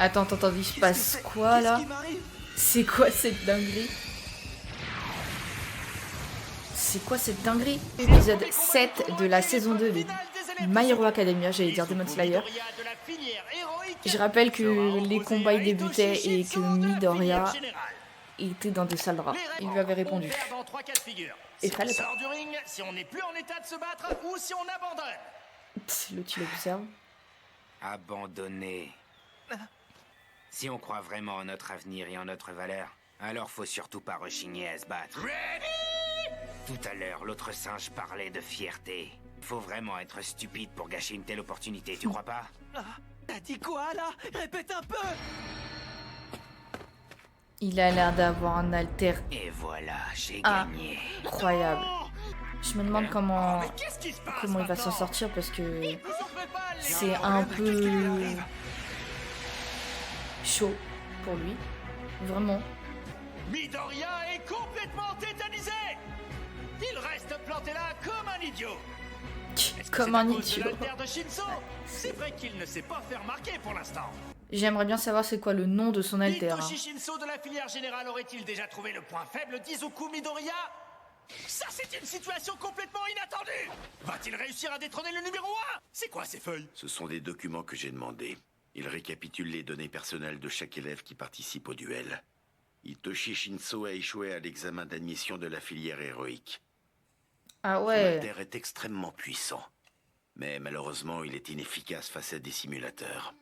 Attends, il se passe quoi là? C'est quoi cette dinguerie? C'est quoi cette dinguerie? Épisode 7 de la saison 2 de My Hero Academia, j'allais dire Demon Slayer. Je rappelle que les combats y débutaient et que Midoriya était dans des salles de rats. Il lui avait répondu. Et fallait pas. L'autre il observe. Abandonner. Si on croit vraiment en notre avenir et en notre valeur, alors faut surtout pas rechigner à se battre. Tout à l'heure, l'autre singe parlait de fierté. Faut vraiment être stupide pour gâcher une telle opportunité, tu crois pas? T'as dit quoi là? Répète un peu! Il a l'air d'avoir un alter Et voilà, j'ai gagné. incroyable. Je me demande comment il va s'en sortir parce que c'est un peu chaud pour lui. Vraiment. Midoriya est complètement tétanisé! Il reste planté là comme un idiot! Comme un idiot. De Shinso? C'est vrai qu'il ne s'est pas fait remarquer pour l'instant. J'aimerais bien savoir c'est quoi le nom de son alter. Hitoshi Shinso de la filière générale aurait-il déjà trouvé le point faible d'Izuku Midoriya? Ça, c'est une situation complètement inattendue! Va-t-il réussir à détrôner le numéro 1? C'est quoi ces feuilles? Ce sont des documents que j'ai demandés. Ils récapitulent les données personnelles de chaque élève qui participe au duel. Hitoshi Shinso a échoué à l'examen d'admission de la filière héroïque. Ah Son ouais. alter est extrêmement puissant. Mais malheureusement, il est inefficace face à des simulateurs.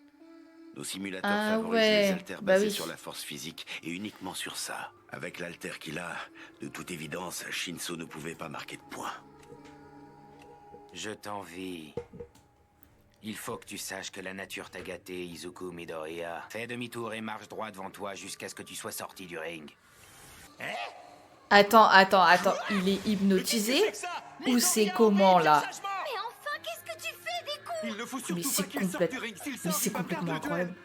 Nos simulateurs favorisent les alters basés sur la force physique et uniquement sur ça. Avec l'alter qu'il a, de toute évidence, Shinso ne pouvait pas marquer de points. Je t'envie. Il faut que tu saches que la nature t'a gâté, Izuku Midoriya. Fais demi-tour et marche droit devant toi jusqu'à ce que tu sois sorti du ring. Attends. Il est hypnotisé? Ou c'est comment là? Mais enfin, qu'est-ce que tu fais des coups? Il ne faut Mais surtout pas c'est qu'il sorte du ring s'il sort, il va complètement perdre le duel. incroyable.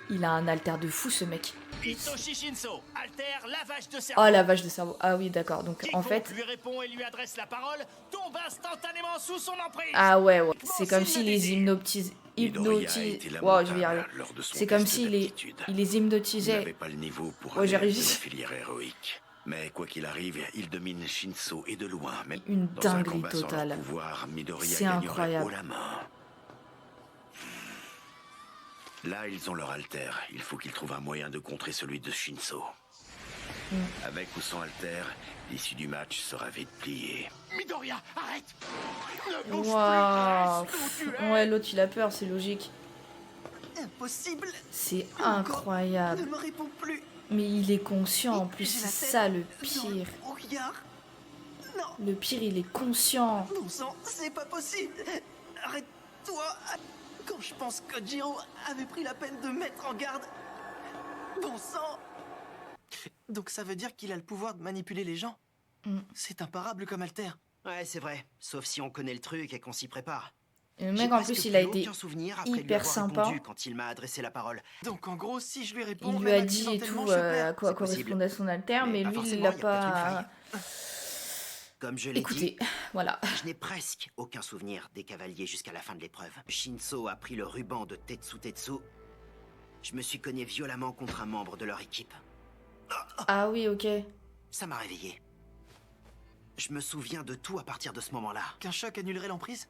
Il a un alter de fou ce mec. Hitoshi Shinso, alter lavage de cerveau. Oh la vache de cerveau. Ah oui d'accord. Donc en fait. lui répond et lui adresse la parole, tombe instantanément sous son emprise. Ah ouais. C'est comme s'il les hypnotisait. Midoriya a été Wow, je vais y arriver. lamentable lors de son C'est comme test s'il d'aptitude. les Il hypnotisait. n'avait pas le niveau pour Ouais, j'ai aller à la réussi. filière héroïque. Mais quoi qu'il arrive, il domine Shinso et de loin. Même Une dans un dinguerie combat sans leur totale. pouvoir, Midoriya C'est gagnerait incroyable. haut la main. Là, ils ont leur alter. Il faut qu'ils trouvent un moyen de contrer celui de Shinso. Avec ou sans alter, l'issue du match sera vite pliée. Midoriya, arrête! Ne bouge Waouh. plus, reste où tu es. Ouais l'autre il a peur, c'est logique. Impossible. C'est Ne incroyable. me réponds plus. Mais il est conscient en plus, J'ai c'est la tête ça le dans pire. le brouillard. Non, Le pire, il est conscient. bon sang, c'est pas possible. Arrête-toi. Quand je pense que Jiro avait pris la peine de mettre en garde. Bon sang. Donc ça veut dire qu'il a le pouvoir de manipuler les gens. C'est imparable comme alter. Ouais, c'est vrai. Sauf si on connaît le truc et qu'on s'y prépare. Et le J'ai mec en presque plus, il a plus été aucun souvenir après lui hyper avoir sympa. répondu quand il m'a adressé la parole. Donc en gros, si je lui réponds, Il lui même a dit et accidentellement, tout je perds. à quoi C'est possible. correspondait son alter, mais pas lui il forcément, l'a y a peut-être une pas. faille. Comme je l'ai Écoutez, dit, voilà. je n'ai presque aucun souvenir des cavaliers jusqu'à la fin de l'épreuve. Shinso a pris le ruban de Tetsu. Je me suis cogné violemment contre un membre de leur équipe. Ah oui, ok. Ça m'a réveillé. Je me souviens de tout à partir de ce moment-là. Qu'un choc annulerait l'emprise.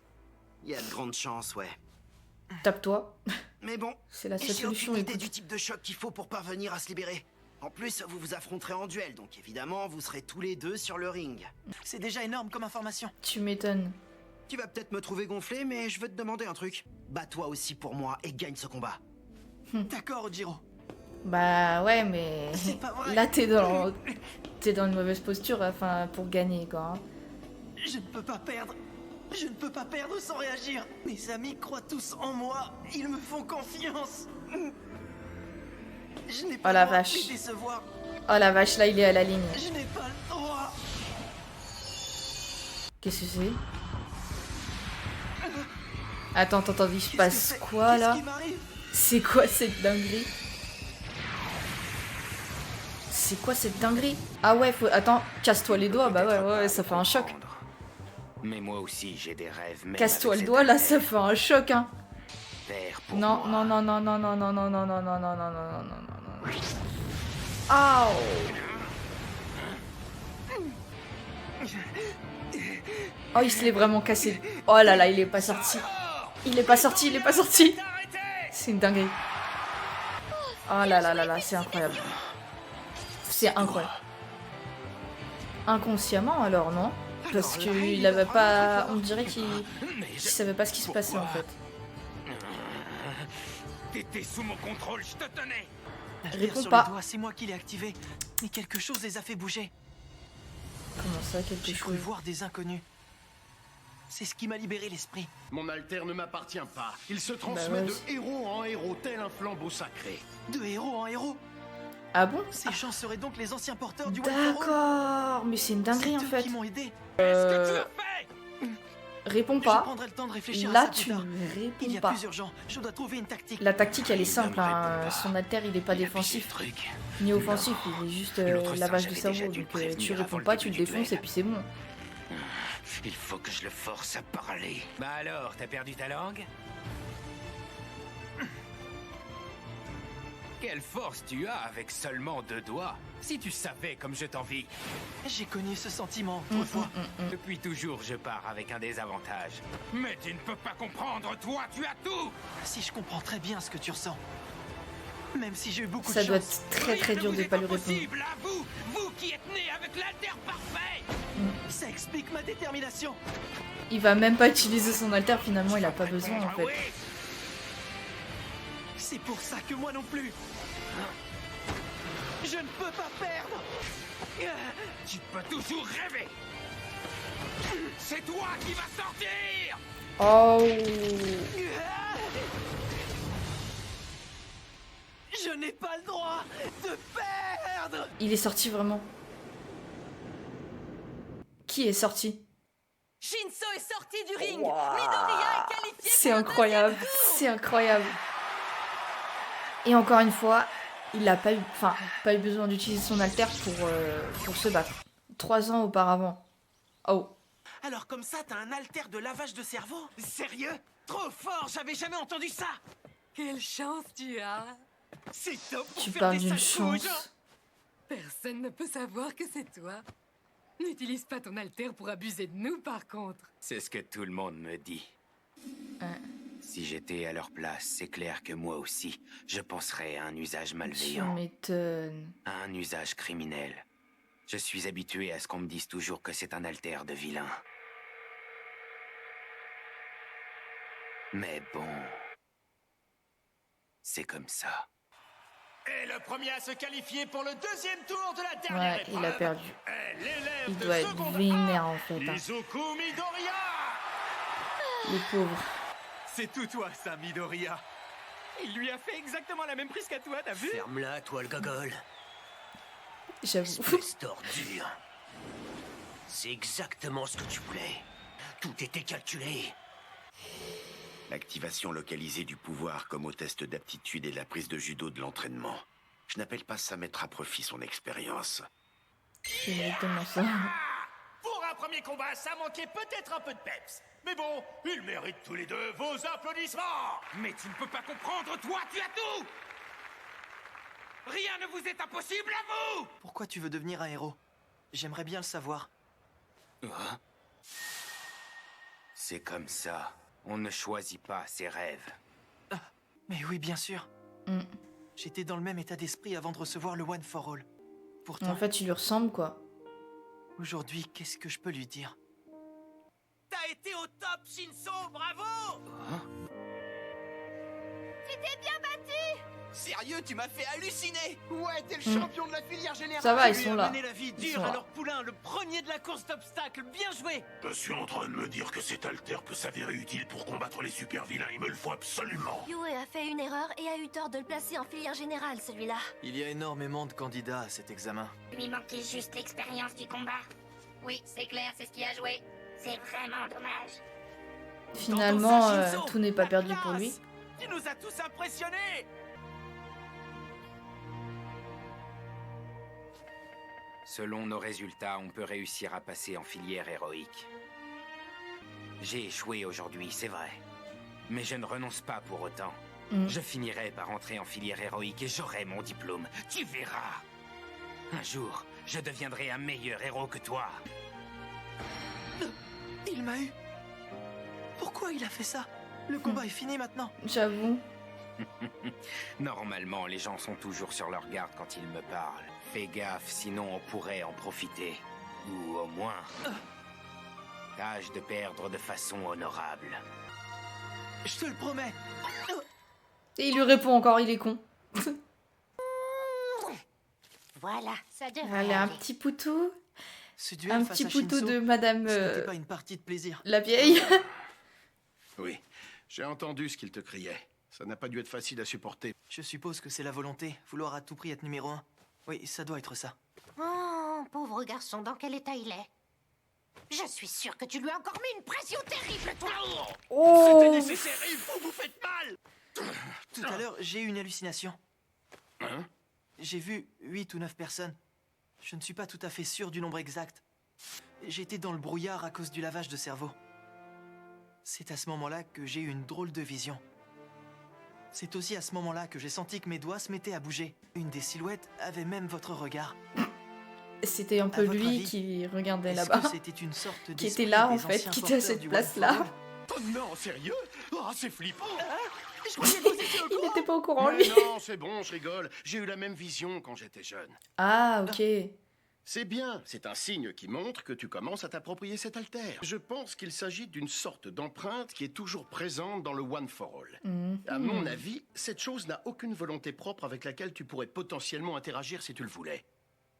Il y a de grandes chances, ouais. Tape-toi. Mais bon, C'est la seule j'ai solution, aucune idée écoute. du type de choc qu'il faut pour parvenir à se libérer. En plus, vous vous affronterez en duel, donc évidemment, vous serez tous les deux sur le ring. C'est déjà énorme comme information. Tu m'étonnes. Tu vas peut-être me trouver gonflé, mais je veux te demander un truc. Bats-toi aussi pour moi et gagne ce combat. D'accord, Jiro. Bah ouais, mais C'est pas vrai. là t'es dans une mauvaise posture, enfin pour gagner quoi. Hein. Je ne peux pas perdre. Je ne peux pas perdre sans réagir. Mes amis croient tous en moi. Ils me font confiance. Je n'ai pas Oh la le droit vache. de les décevoir. Oh la vache, là il est à la ligne. Je n'ai pas le droit. Qu'est-ce que c'est? Attends, il se passe Qu'est-ce que c'est? quoi là? Qu'est-ce qui m'arrive? C'est quoi cette dinguerie? C'est quoi cette dinguerie? Ah ouais, faut... Attends, casse-toi les doigts, bah ouais, ça fait un choc. Mais moi aussi, j'ai des rêves. même Casse-toi avec le cet doigt, là, alter. ça fait un choc, hein. faire pour Non, moi. non, non, non, non, non, non, non, non, non, non, non, non, non, non, non, non. Aouh. Oh, il se l'est vraiment cassé. Oh là là, il est pas sorti. Il est pas sorti, il est pas sorti. C'est une dinguerie. Oh là là là là, c'est incroyable. C'est incroyable. Inconsciemment alors, non? Parce qu'il avait pas... On dirait qu'il savait pas ce qui se passait en fait. T'étais sous mon contrôle, je te tenais. Réponds sur pas. les doigts, c'est moi qui l'ai activé. Mais quelque chose les a fait bouger. Comment ça, quelque J'ai cru chose? voir des inconnus. C'est ce qui m'a libéré l'esprit. Mon alter ne m'appartient pas. Il se transmet ouais. de héros en héros, tel un flambeau sacré. De héros en héros. Ah bon? Ces gens seraient donc les anciens porteurs du One for All. D'accord. Mais c'est une dinguerie en C'est eux fait. qui m'ont aidé. Réponds Je pas. prendrai le temps de réfléchir à Là, ça plus tu tard. Il y réponds a pas. plus urgent. Je dois trouver une tactique. La tactique, elle est simple. ne me Hein. réponds pas. Son alter, il est pas défensif Truc. ni offensif. Il est juste L'autre lavage singe de avait déjà cerveau. dû Donc prévenir tu avant réponds le pas, tu le début du défonces duel. et puis c'est bon. Il faut que je le force à parler. Bah alors, t'as perdu ta langue? Quelle force tu as avec seulement 2 doigts. Si tu savais comme je t'envie. J'ai connu ce sentiment autrefois. Depuis toujours, je pars avec un désavantage. Mais tu ne peux pas comprendre, toi, tu as tout. Si je comprends très bien ce que tu ressens. Même si j'ai eu beaucoup Ça de doit chance. être très très Rien ne dur vous de est pas lui répondre. impossible, à vous, vous qui êtes né avec l'alter parfait. Ça explique ma détermination. Il va même pas utiliser son alter, finalement, il a pas besoin en fait. Oui. C'est pour ça que moi non plus. Je ne peux pas perdre. Tu peux toujours rêver. C'est toi qui vas sortir. Oh. Je n'ai pas le droit de perdre. Il est sorti vraiment. Qui est sorti? Shinso est sorti du ring. Midoriya est qualifié. C'est incroyable, c'est incroyable. Et encore une fois, il a pas eu, pas eu besoin d'utiliser son alter pour se battre. 3 ans auparavant. Oh. Alors comme ça, t'as un alter de lavage de cerveau? Sérieux? Trop fort, j'avais jamais entendu ça. Quelle chance tu as. C'est top pour Tu faire parles des d'une sales coups aux chance. gens. Personne ne peut savoir que c'est toi. N'utilise pas ton alter pour abuser de nous, par contre. C'est ce que tout le monde me dit. Si j'étais à leur place, c'est clair que moi aussi, je penserais à un usage Tu malveillant, m'étonnes. à un usage criminel. Je suis habitué à ce qu'on me dise toujours que c'est un alter de vilain. Mais bon, c'est comme ça. Et le premier à se qualifier pour le deuxième tour de la dernière Ouais, épreuve. il a perdu. est l'élève Il de doit être seconde vénère A, en fait. Hein. Izuku Midoriya. Le pauvre. C'est tout toi, ça, Midoriya. Il lui a fait exactement la même prise qu'à toi, t'as vu? Ferme-la, toi, le gogol. J'avoue. Espèce d'ordure. C'est exactement ce que tu voulais. Tout était calculé. L'activation localisée du pouvoir comme au test d'aptitude et la prise de judo de l'entraînement. Je n'appelle pas ça mettre à profit son expérience. C'est exactement ça. Pour un premier combat, ça manquait peut-être un peu de peps. Mais bon, ils méritent tous les deux vos applaudissements. Mais tu ne peux pas comprendre, toi, tu as tout. Rien ne vous est impossible à vous. Pourquoi tu veux devenir un héros? J'aimerais bien le savoir. C'est comme ça. On ne choisit pas ses rêves. Mais oui, bien sûr. Mm. J'étais dans le même état d'esprit avant de recevoir le One for All. Pourtant, En fait, tu lui ressembles quoi. aujourd'hui, qu'est-ce que je peux lui dire? T'as été au top, Shinso, bravo. Sérieux, tu m'as fait halluciner. Ouais, t'es le champion de la filière générale. Ça va, ils Tu lui sont as là. mené la vie Ils dure sont à là. leur poulain, le premier de la course d'obstacles. Bien joué. Je suis en train de me dire que cet alter peut s'avérer utile pour combattre les super vilains. Il me le faut absolument. Yue a fait une erreur et a eu tort de le placer en filière générale, celui-là. Il y a énormément de candidats à cet examen. Lui manquait juste l'expérience du combat. Oui, c'est clair, c'est ce qui a joué. C'est vraiment dommage. Finalement, T'entends ça, Shinso? tout n'est pas La perdu pour classe. lui. Tu nous as tous impressionnés. Selon nos résultats, on peut réussir à passer en filière héroïque. J'ai échoué aujourd'hui, c'est vrai. Mais je ne renonce pas pour autant. Je finirai par entrer en filière héroïque et j'aurai mon diplôme. Tu verras. Un jour, je deviendrai un meilleur héros que toi. Il m'a eu. Pourquoi il a fait ça? Le combat est fini maintenant. J'avoue. Normalement, les gens sont toujours sur leur garde quand ils me parlent. Fais gaffe, sinon on pourrait en profiter. Ou au moins... tâche de perdre de façon honorable. Je te le promets. Et il lui répond encore, il est con. Voilà, ça devrait Allez, un aller. petit poutou. Ce duel Un face petit à poutou Shinso, de Madame ce n'était pas une partie de plaisir. la vieille. Oui, j'ai entendu ce qu'il te criait. Ça n'a pas dû être facile à supporter. Je suppose que c'est la volonté, vouloir à tout prix être numéro 1. Oui, ça doit être ça. Oh, pauvre garçon, dans quel état il est? Je suis sûre que tu lui as encore mis une pression terrible, toi. Oh, C'était nécessaire et vous vous faites mal. Tout à l'heure, j'ai eu une hallucination. Hein? J'ai vu 8 ou 9 personnes. Je ne suis pas tout à fait sûr du nombre exact. J'étais dans le brouillard à cause du lavage de cerveau. C'est à ce moment-là que j'ai eu une drôle de vision. C'est aussi à ce moment-là que j'ai senti que mes doigts se mettaient à bouger. Une des silhouettes avait même votre regard. c'était un peu À votre lui avis, qui regardait Est-ce là-bas. que c'était une sorte Qui d'esprit était là, des en fait, anciens qui était à porteurs cette du place-là. One for All? Oh non, sérieux? Oh, c'est flippant. Je croyais que vous étiez au Il courant. n'était pas au courant, Mais lui. non, c'est bon, je rigole. J'ai eu la même vision quand j'étais jeune. Ah, ok. C'est bien, c'est un signe qui montre que tu commences à t'approprier cet altère. Je pense qu'il s'agit d'une sorte d'empreinte qui est toujours présente dans le One for All. À mon avis, cette chose n'a aucune volonté propre avec laquelle tu pourrais potentiellement interagir si tu le voulais.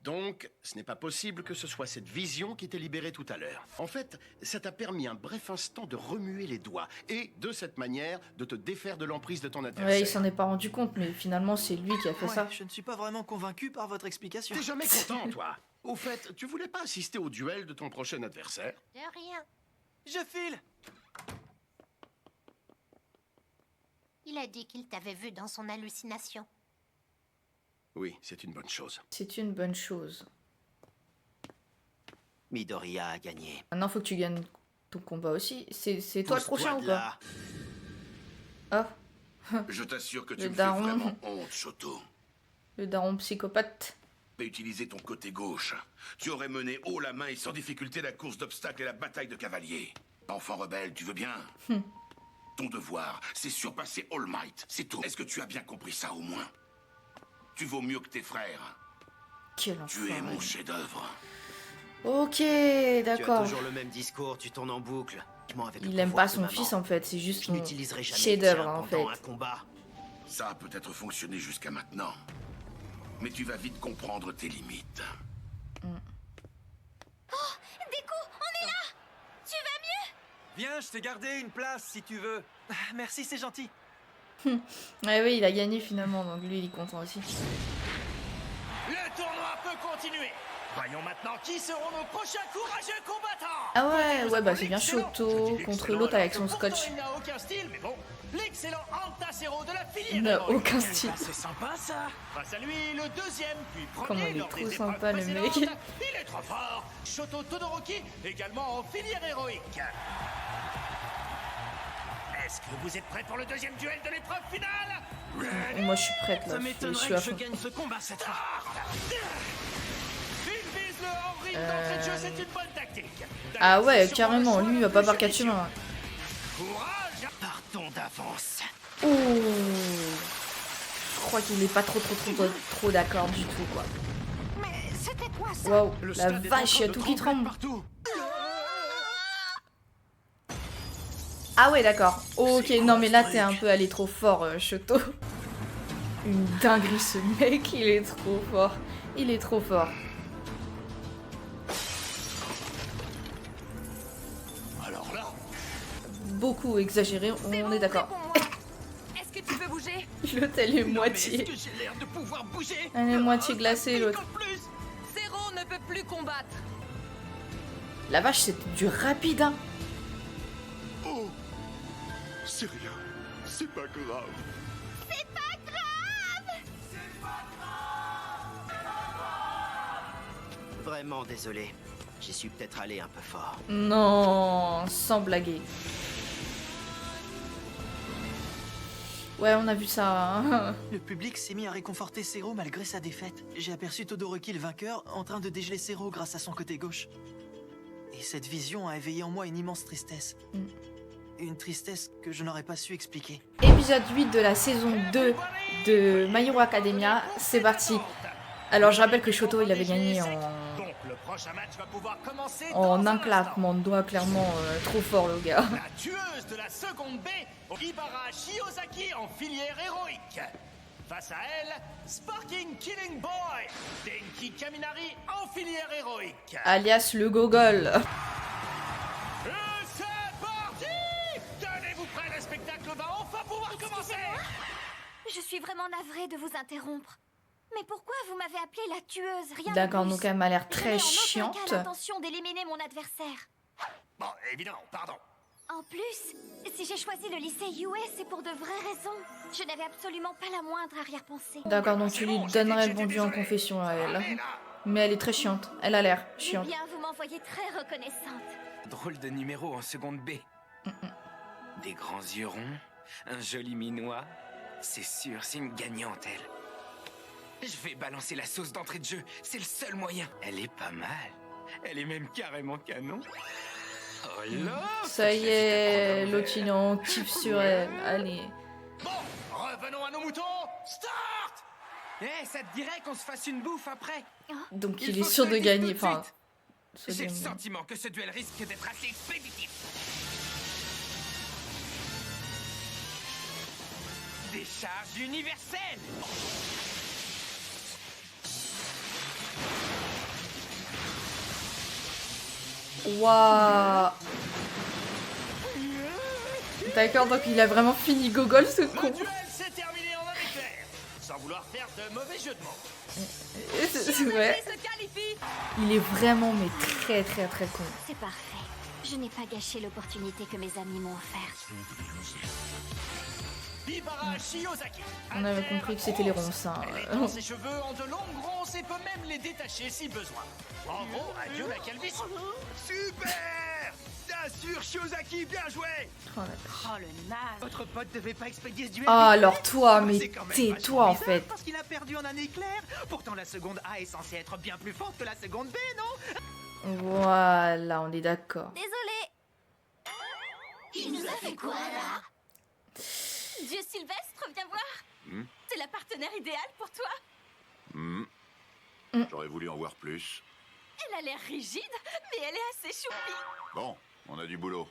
Donc, ce n'est pas possible que ce soit cette vision qui t'ait libéré tout à l'heure. En fait, ça t'a permis un bref instant de remuer les doigts et, de cette manière, de te défaire de l'emprise de ton adversaire. Ouais, il s'en est pas rendu compte, mais finalement, c'est lui qui a fait Ouais, ça. je ne suis pas vraiment convaincu par votre explication. T'es jamais content, toi. Au fait, tu voulais pas assister au duel de ton prochain adversaire? De rien. Je file. Il a dit qu'il t'avait vu dans son hallucination. Oui, c'est une bonne chose. C'est une bonne chose. Midoriya a gagné. Maintenant, faut que tu gagnes ton combat aussi. C'est toi le Pousse-toi prochain de ou là. pas? Ah, Je t'assure que Le tu me fais daron. vraiment honte, Shoto. le daron psychopathe. T'as utilisé ton côté gauche. Tu aurais mené haut la main et sans difficulté la course d'obstacles et la bataille de cavaliers. Enfant rebelle, tu veux bien? Ton devoir, c'est surpasser All Might, c'est tout. Est-ce que tu as bien compris ça au moins? Tu vaux mieux que tes frères. Quel Tu es enfoiré. mon chef-d'œuvre. Ok, Tu as d'accord. toujours le même discours, tu tournes en boucle. Avec le Il aime pouvoir pas de son maman. fils en fait, c'est juste Je son n'utiliserai jamais chef-d'œuvre le tien en fait. pendant un combat. Ça a peut-être fonctionné jusqu'à maintenant. Mais tu vas vite comprendre tes limites. Deku, on est là. Tu vas mieux? Viens, je t'ai gardé une place si tu veux. Ah, merci, c'est gentil. Ouais, oui, il a gagné finalement, donc lui il est content aussi. Le tournoi peut continuer. Voyons maintenant qui seront nos prochains courageux combattants. Ah ouais, ouais, bah c'est bien L'excellent. Shoto Je dis contre l'excellent l'autre avec alors son que pourtant, scotch. Il n'a aucun style, mais bon. L'excellent Antasero de la filière. Il n'a héroïque. aucun style. C'est sympa ça. Face à lui, le deuxième, puis premier Comment il est lors trop des sympa, épreuves le précédentes. mec. Il est trop fort. Shoto Todoroki, également en filière héroïque. Est-ce que vous êtes prêts pour le deuxième duel de l'épreuve finale? Moi je suis prête là, Ça je m'étonnerait suis à que je fond. gagne ce combat cette fois. Il vise le hors-ring d'entrée de jeu, c'est une bonne tactique. Ah ouais, C'est sûrement carrément, le choix lui il le va pas plus par quatre judicieux. chemins. Courage. Partons d'avance. Oh, je crois qu'il est pas trop d'accord du tout quoi. Mais c'était quoi ça? Waouh, Le la stade est en vache, il y train a de tout qui trembler tremble. partout. Ah ouais, d'accord. Ok, non mais là t'es un peu allé trop fort, Shoto. Une dinguerie ce mec, il est trop fort. Il est trop fort. Alors là, Beaucoup exagéré, on est d'accord. Est-ce que tu peux bouger? L'autre elle est mais moitié. est-ce que j'ai l'air de pouvoir bouger? Elle est moitié glacée l'autre. En plus. Zéro ne peut plus combattre. La vache c'est du rapide hein. Oh, c'est rien. C'est pas grave. Vraiment désolé. J'y suis peut-être allé un peu fort. Non, sans blaguer. Ouais, on a vu ça. Hein. Le public s'est mis à réconforter Zero malgré sa défaite. J'ai aperçu Todoroki le vainqueur en train de dégeler Zero grâce à son côté gauche. Et cette vision a éveillé en moi une immense tristesse. Une tristesse que je n'aurais pas su expliquer. Épisode 8 de la saison 2 de My Hero Academia, c'est parti. Alors je rappelle que Shoto il avait gagné en un claquement de doigts, clairement trop fort le gars. La tueuse de la seconde B, Ibara Shiozaki en filière héroïque. Face à elle, Sparking Killing Boy, Denki Kaminari en filière héroïque. Alias le gogol. Et c'est parti! Tenez-vous prêts, le spectacle va enfin pouvoir commencer! Je suis vraiment navrée de vous interrompre. Mais pourquoi vous m'avez appelée la tueuse? Rien. D'accord, donc elle m'a l'air très chiante. Je n'ai l'intention d'éliminer mon adversaire. Bon, évidemment, pardon. En plus, si j'ai choisi le lycée UA, c'est pour de vraies raisons. Je n'avais absolument pas la moindre arrière-pensée. D'accord, donc tu lui donnerais le bon Dieu en confession à elle. Mais elle est très chiante. Elle a l'air chiante. Eh bien, vous m'envoyez très reconnaissante. Drôle de numéro en seconde B. Des grands yeux ronds, un joli minois. C'est sûr, c'est une gagnante, elle. Je vais balancer la sauce d'entrée de jeu, c'est le seul moyen. Elle est pas mal. Elle est même carrément canon. Oh là, ça y est, Lotino kiffe sur elle. Allez. Bon, revenons à nos moutons. Start! Eh, ça te dirait qu'on se fasse une bouffe après? Donc il est sûr de gagner. Enfin, j'ai le sentiment que ce duel risque d'être assez expéditif. Décharge universelle. Waouh. D'accord, donc il a vraiment fini gogol ce con. Le duel s'est terminé en un éclair, sans vouloir faire de mauvais jeux de mots. Ouais. Il est vraiment mais très con. C'est parfait. Je n'ai pas gâché l'opportunité que mes amis m'ont offerte. Ibara Shiozaki. On avait compris que c'était les ronces. Hein. Elle étend ses cheveux en de longues ronces et peut même les détacher si besoin. En gros, adieu la calvitie. Super! Bien sûr, Shiozaki, bien joué! Oh, le naze! Votre pote devait pas expédier ce duel. Ah alors toi, mais tais-toi en fait. Parce qu'il a perdu en un éclair. Pourtant la seconde A est censée être bien plus forte que la seconde B, non? Voilà, on est d'accord. Désolée. Il nous a fait quoi là? Dieu Sylvestre, viens voir. C'est la partenaire idéale pour toi. J'aurais voulu en voir plus. Elle a l'air rigide, mais elle est assez choupie. Bon, on a du boulot.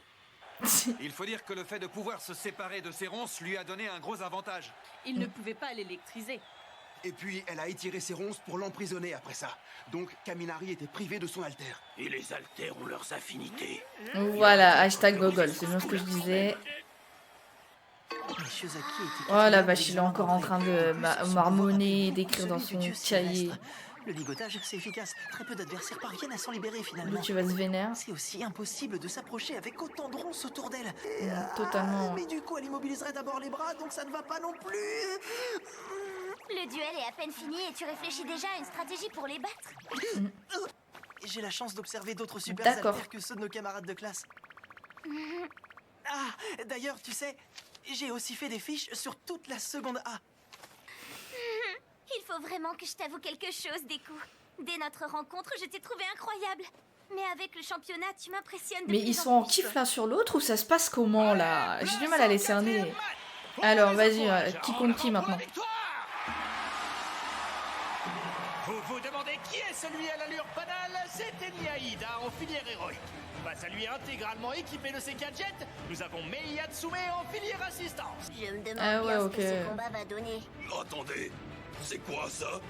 Il faut dire que le fait de pouvoir se séparer de ses ronces lui a donné un gros avantage. Il ne pouvait pas l'électriser. Et puis, elle a étiré ses ronces pour l'emprisonner après ça. Donc, Kaminari était privé de son alter. Et les alters ont leurs affinités. Voilà, hashtag gogol, c'est bien ce que je disais. Oh la vache, il est encore en train de marmonner, d'écrire dans son cahier. Le ligotage, c'est efficace. Très peu d'adversaires parviennent à s'en libérer finalement. Là, tu vas se vénère. C'est aussi impossible de s'approcher avec autant de ronces autour d'elle. Totalement. Mais du coup, elle immobiliserait d'abord les bras, donc ça ne va pas non plus. Le duel est à peine fini et tu réfléchis déjà à une stratégie pour les battre. J'ai la chance d'observer d'autres super alters que ceux de nos camarades de classe. Ah, d'ailleurs, tu sais, j'ai aussi fait des fiches sur toute la seconde A. Il faut vraiment que je t'avoue quelque chose, Deku. Dès notre rencontre, je t'ai trouvé incroyable. Mais avec le championnat, tu m'impressionnes. Mais ils sont en kiff l'un sur l'autre ou ça se passe comment là? J'ai du mal à les cerner. Alors vas-y, qui compte qui maintenant? Vous vous demandez qui est celui à l'allure banale? C'était Niaïda en filière héroïque. Face à lui intégralement équipé de ses gadgets, nous avons Mei Yatsume en filière assistance. Je me demande ce que ce combat va donner. Attendez, c'est quoi ça?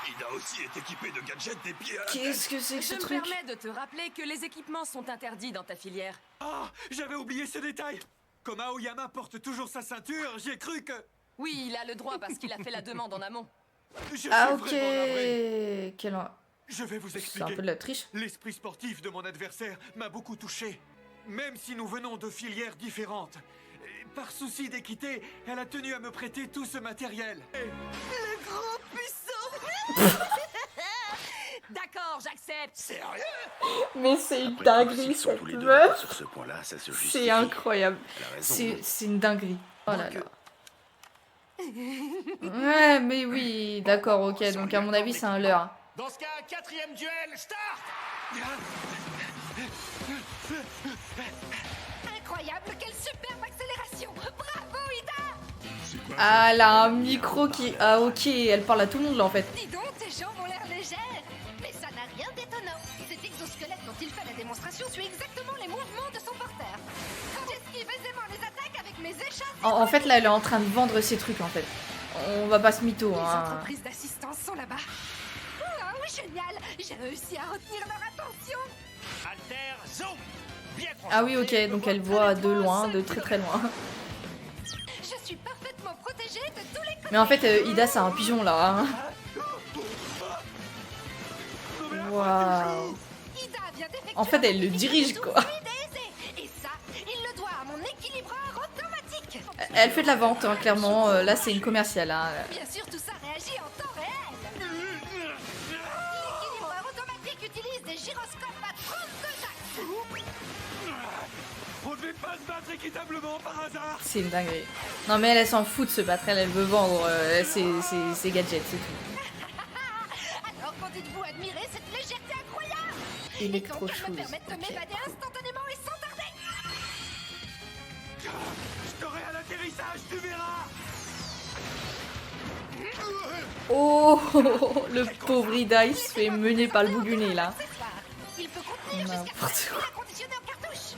Il a aussi été équipé de gadgets des pieds à la tête. Qu'est-ce que c'est que ce truc? Je me permets de te rappeler que les équipements sont interdits dans ta filière. Ah, j'avais oublié ce détail. Comme Aoyama porte toujours sa ceinture, j'ai cru que... Oui, il a le droit parce qu'il a fait la demande en amont. Ah ok. Je vais vous expliquer. C'est un peu de la triche. L'esprit sportif de mon adversaire m'a beaucoup touché. Même si nous venons de filières différentes. Par souci d'équité, elle a tenu à me prêter tout ce matériel. Le grand puissant. D'accord, j'accepte. accepte. Sérieux? Mais c'est une Après, dinguerie, s'ils sont cette tous les deux meuf. d'accord sur ce point-là, ça se justifie. C'est incroyable. Elle a raison. C'est une dinguerie. Oh là là. Ouais, mais oui, d'accord, ok. Donc à mon avis, c'est un leurre. Dans ce cas, 4e duel, start! Incroyable, quelle superbe accélération! Bravo, Ida! Ah, elle a un micro qui... Ah, ok, elle parle à tout le monde là en fait. Dis donc, tes jambes ont l'air légères! Mais ça n'a rien d'étonnant. Cet exosquelette dont il fait la démonstration suit exactement les mouvements de son porteur. J'esquive aisément les attaques avec mes échasses. En fait, là, elle est en train de vendre ses trucs en fait. On va pas se mytho, Les hein. entreprises d'assistance sont là-bas. Oh, génial! J'ai réussi à retenir leur attention. Alter, zoom! Bien Ah oui, ok, donc elle voit de loin, de très très loin. Je suis parfaitement protégée de tous les côtés. Mais en fait, Ida, c'est un pigeon là. Hein. Waouh. Ida vient d'effectuer En fait, elle le dirige quoi. Et ça, il le doit à mon équilibreur automatique. Elle fait de la vente, hein, clairement. Là, c'est une commerciale. Hein. Bien sûr, tout ça réagit en temps réel. L'équilibreur automatique utilise des gyroscopes à 32 axes. On devait pas se battre équitablement par hasard. C'est une dinguerie. Non, mais elle s'en fout de se battre. Elle veut vendre ses gadgets, c'est tout. Alors, quand dites-vous admirer cette légèreté incroyable? Électro-chose. Me permettre de m'évader instantanément et sans tarder. Je t'aurai à l'atterrissage, tu verras. Oh, le pauvre Ida, il se fait mener par le bout du nez là. Il peut contenir jusqu'à N'importe quoi. conditionné en cartouche.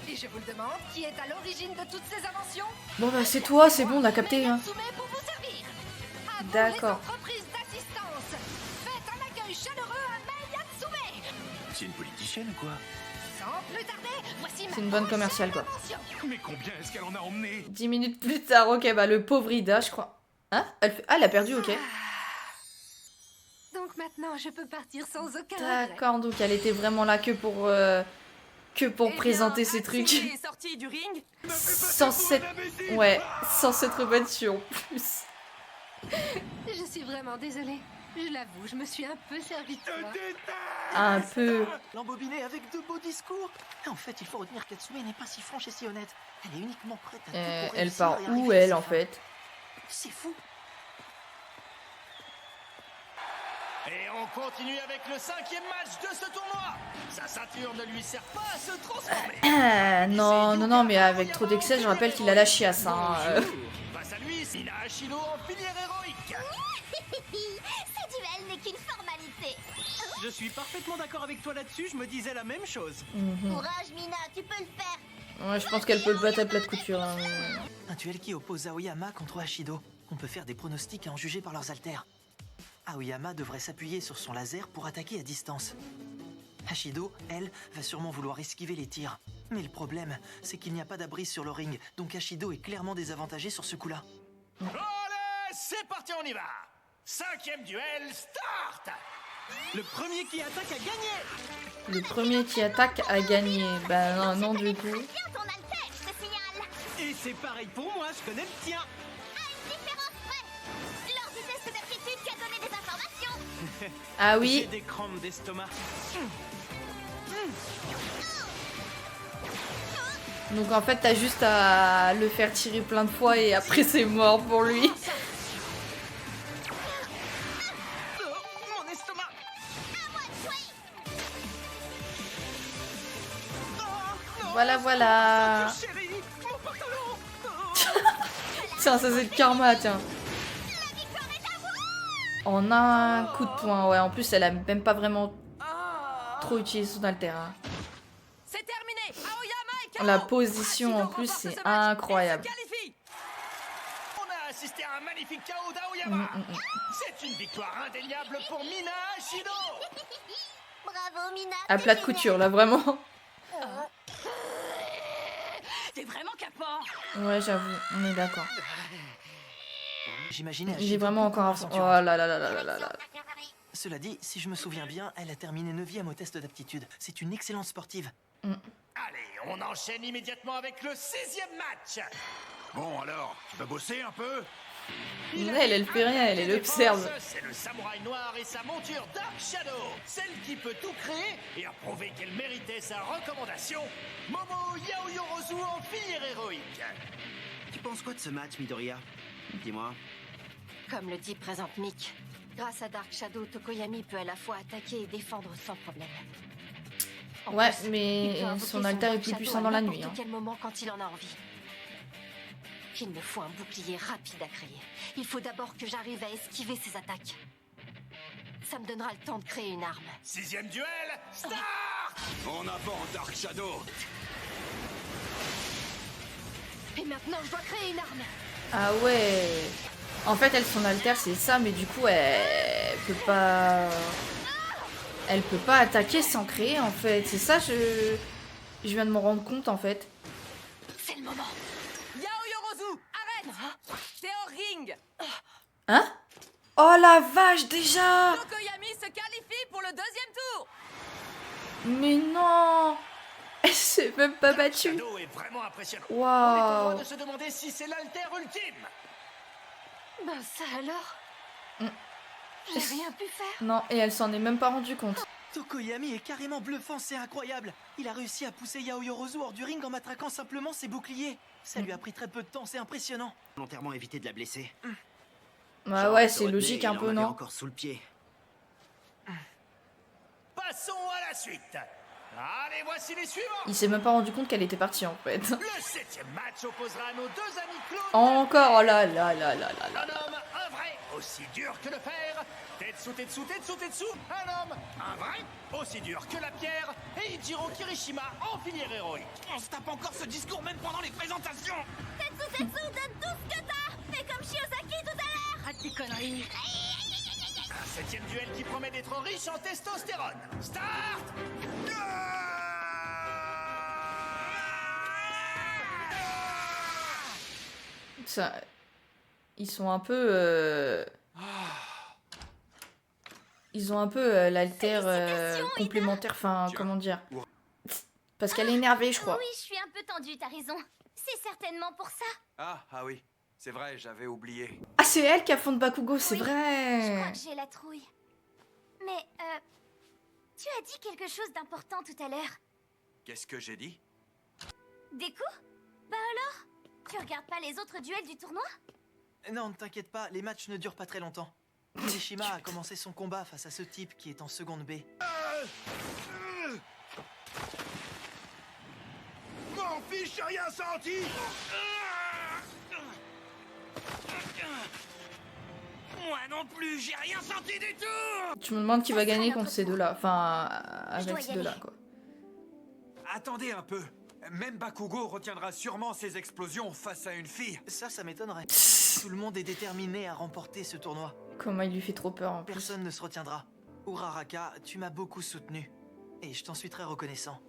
Et je vous le demande, qui est à l'origine de toutes ces inventions? Bon, bah, c'est toi, c'est bon, on a capté. Hein. Pour vous servir. D'accord. Entreprise d'assistance. Faites un accueil chaleureux à Mei Yatsume. C'est une politicienne ou quoi? Sans plus tarder, voici ma C'est une bonne commerciale quoi. Mais combien est-ce qu'elle en a emmené? 10 minutes plus tard, ok, bah le pauvre Ida, je crois. Hein? Elle a perdu, ok. Donc maintenant, je peux partir sans aucun D'accord, donc elle était vraiment là que pour présenter ses trucs. est sorti du ring. Sans cette... Ouais, sans s'être battue en plus. Je suis vraiment désolée. Je l'avoue, je me suis un peu servi de toi. Un peu. L'embobiné avec de beaux discours. En fait, il faut retenir qu'Atsume n'est pas si franche et si honnête. Elle est uniquement prête à tout pour Elle réussir part et où arriver à elle ses en fins. fait? C'est fou. Et on continue avec le 5e match de ce tournoi. Sa ceinture ne lui sert pas à se transformer. Non, mais avec trop d'excès, je rappelle qu'il a la chiasse. Hein. Face à lui, Sina Ashido en filière héroïque. Ce duel n'est qu'une formalité. Je suis parfaitement d'accord avec toi là-dessus, je me disais la même chose. Courage, Mina, tu peux le faire. Ouais, je pense qu'elle peut le battre à plat de couture. Hein. Un duel qui oppose Aoyama contre Ashido. On peut faire des pronostics à en juger par leurs haltères. Aoyama devrait s'appuyer sur son laser pour attaquer à distance. Ashido, elle, va sûrement vouloir esquiver les tirs. Mais le problème, c'est qu'il n'y a pas d'abri sur le ring, donc Ashido est clairement désavantagé sur ce coup-là. Allez, c'est parti, on y va. 5e duel, start. Le premier qui attaque a gagné. Le premier qui attaque a gagné. Bah non du coup. Bien ton Altesse, je signale. Et c'est pareil pour moi, je connais le tien. À une différence près. Lors du test d'aptitude, tu as donné des informations. Ah oui. J'ai des crampes d'estomac. Donc en fait, t'as juste à le faire tirer plein de fois et après c'est mort pour lui. Mon estomac. Voilà. Chérie, mon pantalon. Tiens, ça c'est le karma, tiens. En un coup de poing, ouais. En plus, elle a même pas vraiment trop utilisé son alter. Hein. C'est terminé. Aoyama est KO. La position en plus, c'est incroyable. On a assisté à un magnifique KO d'Aoyama. C'est une victoire indéniable pour Mina Ashido. Bravo, Mina. À plat de couture, là, vraiment. T'es vraiment capable. Ouais, j'avoue, on est d'accord. J'imaginais J'ai Ashido vraiment beaucoup encore plus un... Oh endurante. là là là là là là là. Cela dit, si je me souviens bien, elle a terminé 9e au test d'aptitude. C'est une excellente sportive. Allez, on enchaîne immédiatement avec le 6e match. Bon alors, tu vas bosser un peu? Elle fait rien, elle observe. C'est le samouraï noir et sa monture Dark Shadow, celle qui peut tout créer et a prouvé qu'elle méritait sa recommandation. Momo Yaoyorozu en filière héroïque. Tu penses quoi de ce match, Midoriya? Dis-moi. Comme le dit présente Mick, grâce à Dark Shadow, Tokoyami peut à la fois attaquer et défendre sans problème. Ouais, mais son alter est plus puissant dans la nuit. À quel moment quand il en a envie. Il me faut un bouclier rapide à créer. Il faut d'abord que j'arrive à esquiver ses attaques. Ça me donnera le temps de créer une arme. 6e duel, start! En avant, Dark Shadow! Et maintenant, je dois créer une arme. Ah ouais. En fait, elle, son alter, c'est ça, mais du coup, elle peut pas... Elle peut pas attaquer sans créer, en fait. C'est ça, je viens de me rendre compte, en fait. C'est le moment. Yaoyorozu, arrête! T'es en ring! Hein? Oh la vache, déjà! Tokoyami se qualifie pour le 2e tour! Mais non! Elle s'est même pas battue. Shadow est vraiment impressionnant. Waouh. On est en droit de se demander si c'est l'alter ultime. Ben ça alors? J'ai rien pu faire. Non, et elle s'en est même pas rendue compte. Tokoyami est carrément bluffant, c'est incroyable. Il a réussi à pousser Yaoyorozu hors du ring en matraquant simplement ses boucliers. Ça lui a pris très peu de temps, c'est impressionnant. Volontairement éviter de la blesser. Bah ouais, c'est logique un peu, non? Encore sous le pied. Passons à la suite. Allez, voici les suivants. Il s'est même pas rendu compte qu'elle était partie, en fait. Le 7e match opposera nos deux amis clones. Encore, oh là là là là là là. Un homme, un vrai, aussi dur que le fer. Tetsu, Tetsu, Tetsu, Tetsu. Un homme, un vrai, aussi dur que la pierre. Et Ichiro Kirishima en filière héroïque. On se tape encore ce discours même pendant les présentations! Tetsu, Tetsu, donne tout ce que t'as. Fais comme Shiozaki tout à l'heure. Arrête tes conneries. Un 7e duel qui promet d'être riche en testostérone. Start! Ça... Ils sont un peu... Ils ont un peu l'alter complémentaire, enfin, comment dire. Parce qu'elle est énervée, je crois. Oui, je suis un peu tendue, t'as raison. C'est certainement pour ça. Ah oui, c'est vrai, j'avais oublié. Ah, c'est elle qui a fond de Bakugo, c'est Oui, Je vrai. crois que j'ai la trouille. Mais, tu as dit quelque chose d'important tout à l'heure. Qu'est-ce que j'ai dit? Des coups? Bah alors? Tu regardes pas les autres duels du tournoi? Non, ne t'inquiète pas, les matchs ne durent pas très longtemps. Kirishima a commencé son combat face à ce type qui est en seconde B. M'en fiche, j'ai rien senti! Moi non plus, j'ai rien senti du tout. Tu me demandes qui va gagner contre ces deux-là. Enfin, avec ces deux-là, quoi. Attendez un peu. Même Bakugo retiendra sûrement ses explosions face à une fille. Ça m'étonnerait. Tout le monde est déterminé à remporter ce tournoi. Comment il lui fait trop peur, en plus. Personne ne se retiendra. Uraraka, tu m'as beaucoup soutenu. Et je t'en suis très reconnaissant.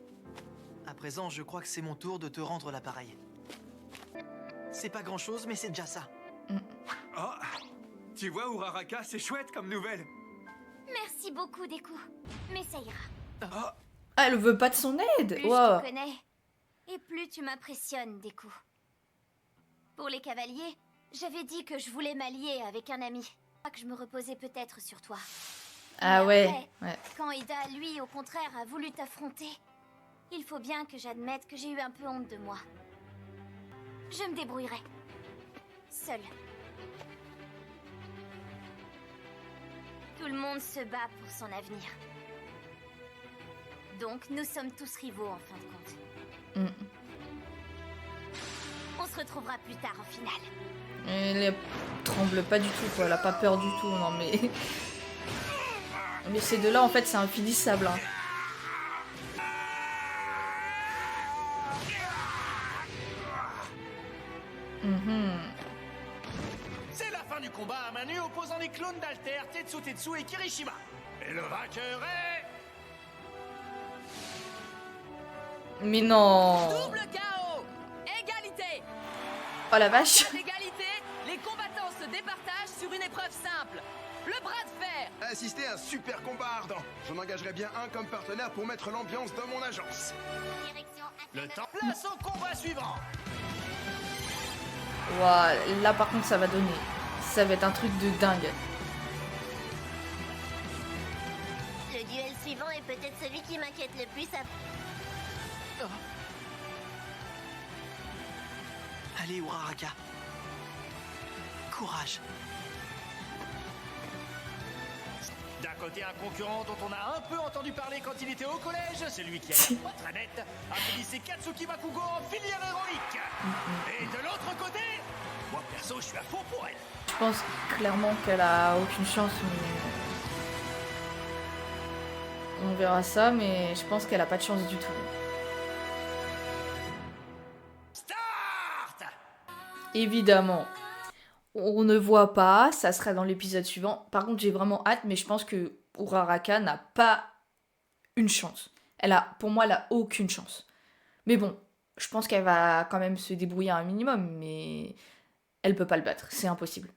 À présent, je crois que c'est mon tour de te rendre l'appareil. C'est pas grand-chose, mais c'est déjà ça. Oh, tu vois, Uraraka, c'est chouette comme nouvelle. Merci beaucoup, Deku. Mais ça ira. Ah, elle veut pas de son aide. Plus Wow. je te connais, et plus tu m'impressionnes, Deku. Pour les cavaliers, j'avais dit que je voulais m'allier avec un ami. Que je me reposais peut-être sur toi. Ah Mais ouais, après, ouais. Quand Ida, lui, au contraire, a voulu t'affronter, il faut bien que j'admette que j'ai eu un peu honte de moi. Je me débrouillerai. Seule. Tout le monde se bat pour son avenir. Donc, nous sommes tous rivaux en fin de compte. On se retrouvera plus tard en finale. Elle tremble pas du tout, quoi. Elle a pas peur du tout, non mais... Mais ces deux-là, en fait, c'est infinissable. Hein. C'est la fin du combat à main nue opposant les clones d'Alter, Tetsu Tetsu et Kirishima. Et le vainqueur est... Mais non. Double KO! Égalité! Oh la vache. À l'égalité, les combattants se départagent sur une épreuve simple. Le bras de fer! Assister à un super combat ardent. J'en engagerai bien un comme partenaire pour mettre l'ambiance dans mon agence. Le temps place au combat suivant. Wow, là par contre ça va donner. Ça va être un truc de dingue. Le duel suivant est peut-être celui qui m'inquiète le plus à... Oh. Allez, Uraraka. Courage. D'un côté, un concurrent dont on a un peu entendu parler quand il était au collège, celui qui a pas très net, a fait Katsuki Bakugo en filière héroïque. Et de l'autre côté, moi perso, je suis à fond pour elle. Je pense clairement qu'elle a aucune chance, mais... On verra ça, mais je pense qu'elle a pas de chance du tout. Start! Évidemment. On ne voit pas, ça sera dans l'épisode suivant. Par contre, j'ai vraiment hâte, mais je pense que Uraraka n'a pas une chance. Pour moi, elle a aucune chance. Mais bon, je pense qu'elle va quand même se débrouiller un minimum, mais elle peut pas le battre, c'est impossible.